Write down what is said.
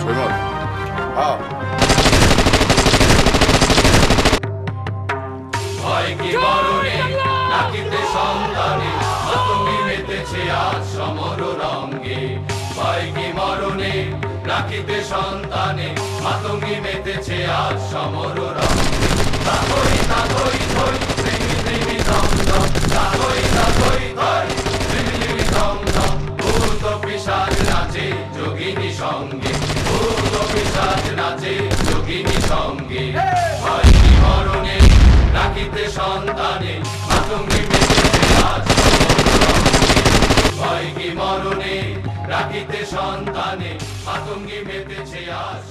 বিমল হ্যাঁ ভয় কি মরণে নাকিতে সন্তানে মাতঙ্গি মেতেছে আজ সমর রঙ্গে ভয় কি মরণে নাকিতে সন্তানে মাতঙ্গি মেতেছে আজ সমর রঙ্গে তাকই তাকই থই প্রেমী প্রেমী দম দম তাকই তাকই থই প্রেমী প্রেমী দম দম ভূত পিশাচ নাচে যোগিনী সঙ্গে ভূত পিশাচ নাচে যোগিনী সঙ্গে ভয় কি মরণে নাকিতে সন্তানে মাতঙ্গি মেতেছে আজ ভয় কি মরণে রাখিতে সন্তানে মাতঙ্গি মেতেছে আজ